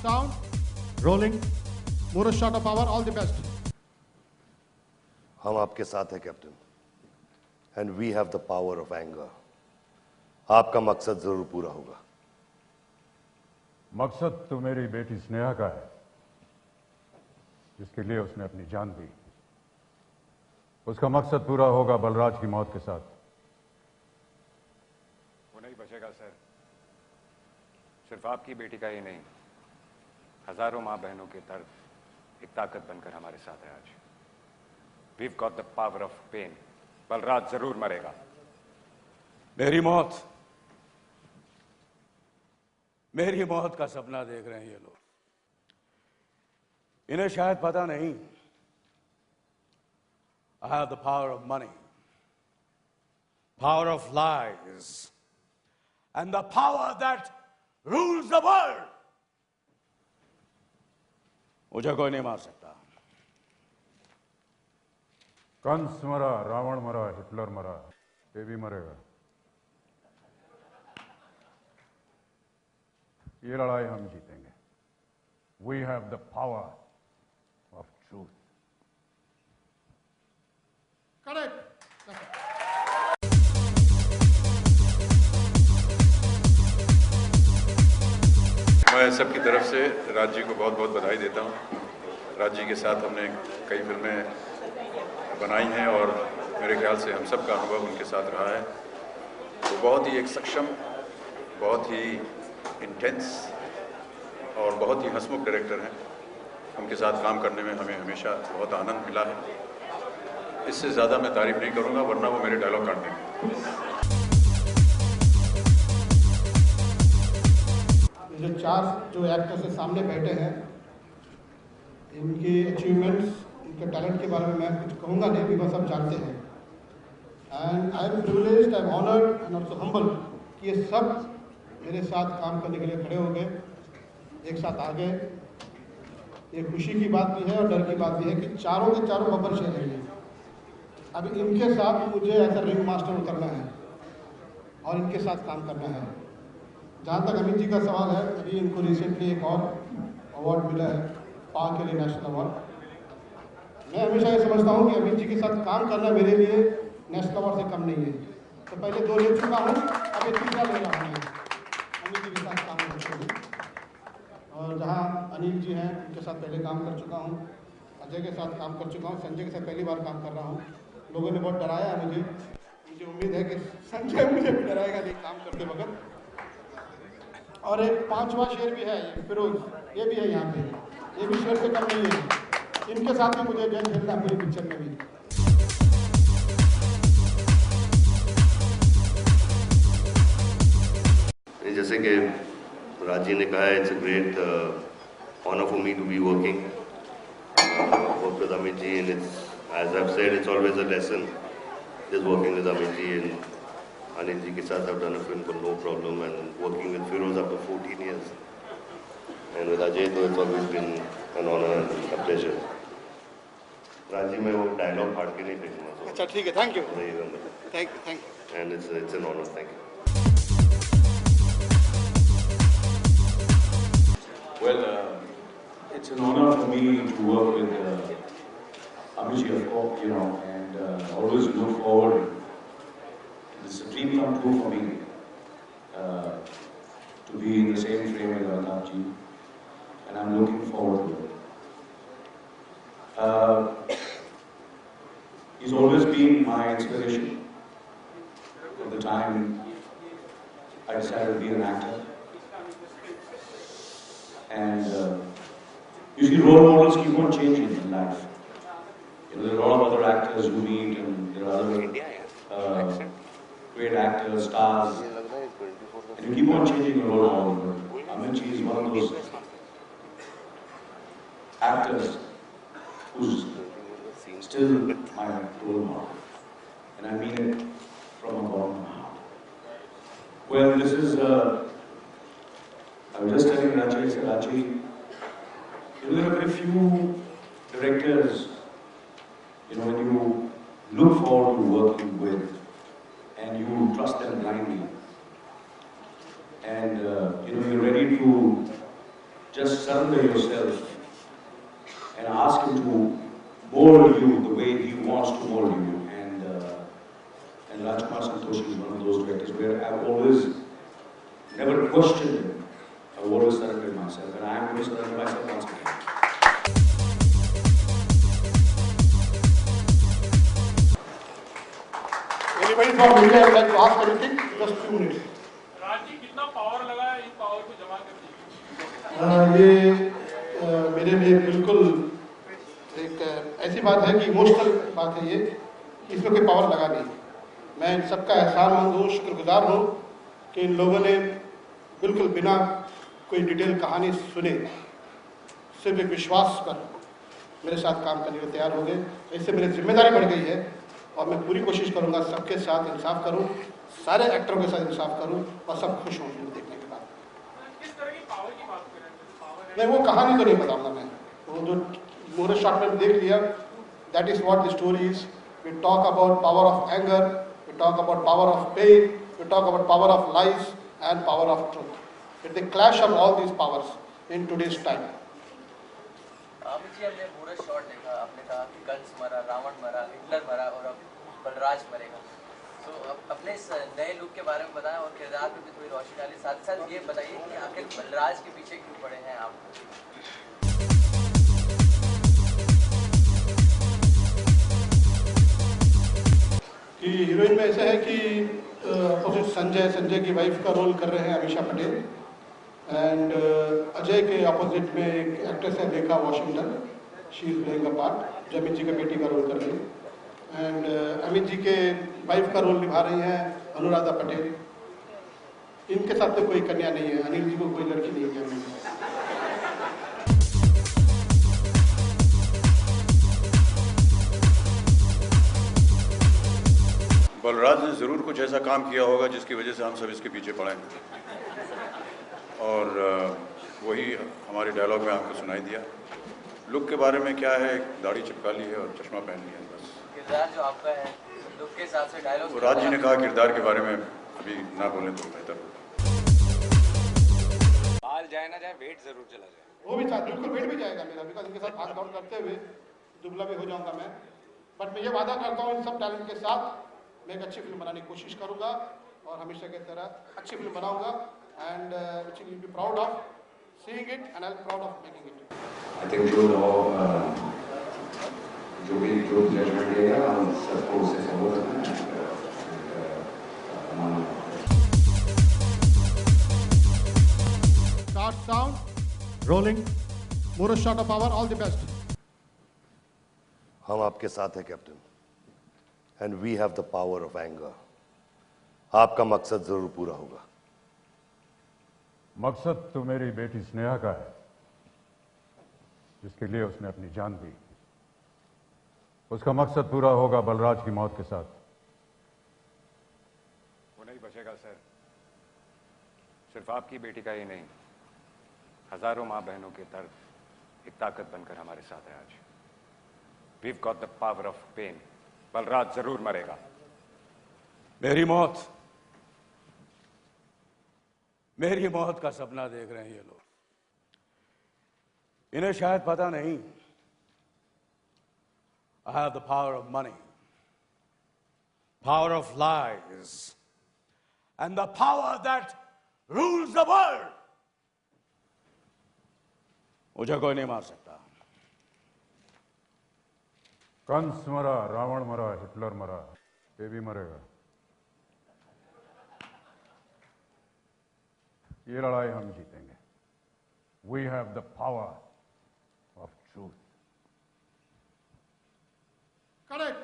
sound, rolling. More shot of power, all the best. हम आपके साथ हैं captain, and we have the power of anger. आपका मकसद जरूर पूरा होगा। मकसद तो मेरी बेटी स्नेहा का है, जिसके लिए उसने अपनी जान दी। उसका मकसद पूरा होगा बलराज की मौत के साथ। वो नहीं बचेगा सर। सिर्फ आपकी बेटी का ही नहीं, हजारों मां बहनों के दर्द एक ताकत बनकर हमारे साथ है आज। We've got the power of pain. Balraj जरूर मरेगा। मेरी मौत का सपना देख रहे हैं ये लोग। इन्हें शायद पता नहीं, I have the power of money, power of lies, and the power that rules the world. मुझे कोई नहीं मार सकता। कंस मरा, रावण मरा, हिटलर मरा, ये भी मरेगा। ये लड़ाई हम जीतेंगे। We have the power of truth. Correct. मैं सबकी तरफ से राज जी को बहुत बहुत बधाई देता हूँ। राज जी के साथ हमने कई फिल्में बनाई हैं और मेरे ख्याल से हम सब का अनुभव उनके साथ रहा है। वो बहुत ही एक सक्षम, बहुत ही इंटेंस और बहुत ही हंसमुख डायरेक्टर हैं। उनके साथ काम करने में हमें हमेशा बहुत आनंद मिला है। इससे ज़्यादा मैं तारीफ नहीं करूँगा, वरना वो मेरे डायलॉग काट देंगे। जो चार एक्टर्स के सामने बैठे हैं, इनकी अचीवमेंट्स, इनके टैलेंट के बारे में मैं कुछ कहूँगा नहीं, बिकॉज सब जानते हैं। And I am privileged, I am honoured and also humble कि ये सब मेरे साथ काम करने के लिए खड़े हो गए, एक साथ आ गए। ये खुशी की बात भी है और डर की बात भी है कि चारों के चारों बब्बर शेर हैं। अभी इनके साथ मुझे ऐसा रिंग मास्टर उतरना है और इनके साथ काम करना है। जहाँ तक अमित जी का सवाल है, अभी इनको रिसेंटली एक और अवार्ड मिला है, पाक के लिए नेशनल अवार्ड। मैं हमेशा ये समझता हूँ कि अमित जी के साथ काम करना मेरे लिए नेशनल अवार्ड से कम नहीं है। तो पहले 2 ले चुका हूँ, अब ये 3रा ले रहा हूँ अमित जी के साथ काम करते हुए। और जहाँ अनिल जी हैं, उनके साथ पहले काम कर चुका हूँ, अजय के साथ काम कर चुका हूँ, संजय के साथ पहली बार काम कर रहा हूँ। लोगों ने बहुत डराया है मुझे उम्मीद है कि संजय मुझे भी डराएगा नहीं काम करते वक्त। और एक 5वां शेर भी है, फिरोज, ये भी है यहाँ पे, ये भी शेर से कम नहीं है। इनके साथ भी मुझे जंग खेलना पूरी पिक्चर में भी। जैसे कि राजी ने कहा है, it's a great honour for me to be working with Amit ji, and it's, as I've said, it's always a lesson just working with Amit ji, and Anil ji ke saath I've done a film called No Problem, and working with Firoz after 14 years, and with Ajay though it's always been an honor and a pleasure. राजी मैं वो dialogue फाड़ के नहीं फेंकूंगा। अच्छा ठीक है, thank you. Thank you. And it's an honor, thank you. Well, it's an honor for me to work with Amit, of course, you know, and always look forward. It's a dream come true for me to be in the same frame with Amitabh ji, and I'm looking forward to it. He's always been my inspiration from the time I decided to be an actor. And you see, role models keep on changing in life. You know, there are a lot of other actors who meet, and there are other great actors, stars, and you keep on changing your role model. Amit ji is one of those actors who's still my role model, and I mean it from the bottom of my heart. Well, this is I was just telling Raji, I said, Raji, you know, there are very few directors, you know, when you look forward to working with and you trust them blindly, and you know, you're ready to just surrender yourself and ask him to mold you the way he wants to mold you. And Rajkumar Santoshi is one of those directors where I've always never questioned him. I've always surrendered myself, and I am going to surrender myself once again. Anybody from India would like to ask anything? Just 2 minutes. राजी कितना power लगा है इस power को जमा करने ये मेरे लिए बिल्कुल एक ऐसी बात है कि इमोशनल बात है ये कि इसमें कोई पावर लगा नहीं। मैं इन सबका एहसानमंद हूँ, शुक्रगुजार हूँ कि इन लोगों ने बिल्कुल बिना कोई डिटेल कहानी सुने सिर्फ एक विश्वास पर मेरे साथ काम करने को तैयार हो गए। इससे मेरी जिम्मेदारी बढ़ गई है और मैं पूरी कोशिश करूँगा सबके साथ इंसाफ करूँ, सारे एक्टरों के साथ इंसाफ करूँ और सब खुश हों फिल्म देखने के बाद। किस तरह की पावर की बात कर रहे हैं? पावर है नहीं, वो कहानी तो नहीं बताऊँगा मैं, वो जो मोरे शॉट में देख लिया, that is what the story is. We talk about power of anger, we talk about power of pain, we talk about power of lies and power of truth. It the clash of all these powers in today's time. Amit ji, हमने पूरा shot देखा, आपने कहा कि कंस मरा, रावण मरा, Hitler मरा और अब बलराज मरेगा। तो अब अपने इस नए लुक के बारे में बताएं और किरदार में भी थोड़ी रोशनी डालें। साथ ही साथ ये बताइए कि आखिर बलराज के पीछे क्यों पड़े हैं आप? कि हीरोइन में ऐसा है कि अपोजिट संजय की वाइफ का रोल कर रहे हैं अमीषा पटेल, एंड अजय के अपोजिट में एक एक्ट्रेस है Rekha Washington, she is playing a part, जो अमित जी के बेटी का रोल कर रही है। एंड अमित जी के वाइफ का रोल निभा रही हैं अनुराधा पटेल। इनके साथ तो कोई कन्या नहीं है, अनिल जी को कोई लड़की नहीं है। बलराज ने ज़रूर कुछ ऐसा काम किया होगा जिसकी वजह से हम सब इसके पीछे पड़े और वही हमारे डायलॉग में आपको सुनाई दिया। लुक के बारे में क्या है, दाढ़ी चिपका ली है और चश्मा पहन लिया है बस। किरदार जो आपका है लुक के हिसाब से डायलॉग तो राज जी ने कहा किरदार के बारे में अभी ना बोलें तो बेहतर होगा। बाल जाए ना जाए, वेट जरूर चला जाए। वो भी चाहते, बिल्कुल वेट भी जाएगा मेरा, बिकॉज इनके साथ भाग दौड़ करते हुए दुबला भी हो जाऊंगा मैं। बट मैं ये वादा करता हूँ इन सब टैलेंट के साथ मैं एक अच्छी फिल्म बनाने की कोशिश करूंगा और हमेशा की तरह अच्छी फिल्म बनाऊंगा, and which will be proud of seeing it and I am proud of making it. I think जो भी जजमेंट देगा हम सबको उससे फॉलो करना है। Start sound, rolling, more shot of power, all the best. हम आपके साथ हैं captain, and we have the power of anger. आपका मकसद जरूर पूरा होगा। मकसद तो मेरी बेटी स्नेहा का है, जिसके लिए उसने अपनी जान दी। उसका मकसद पूरा होगा बलराज की मौत के साथ। वो नहीं बचेगा सर। सिर्फ आपकी बेटी का ही नहीं, हजारों मां बहनों के दर्द एक ताकत बनकर हमारे साथ है आज। We've got the power of pain. Balraj जरूर मरेगा। मेरी मौत का सपना देख रहे हैं ये लोग। इन्हें शायद पता नहीं, I have the power of money, power of lies, and the power that rules the world. मुझे कोई नहीं मार सकता। कंस मरा, रावण मरा, हिटलर मरा, ये भी मरेगा। ये लड़ाई हम जीतेंगे। We have the power of truth. Correct.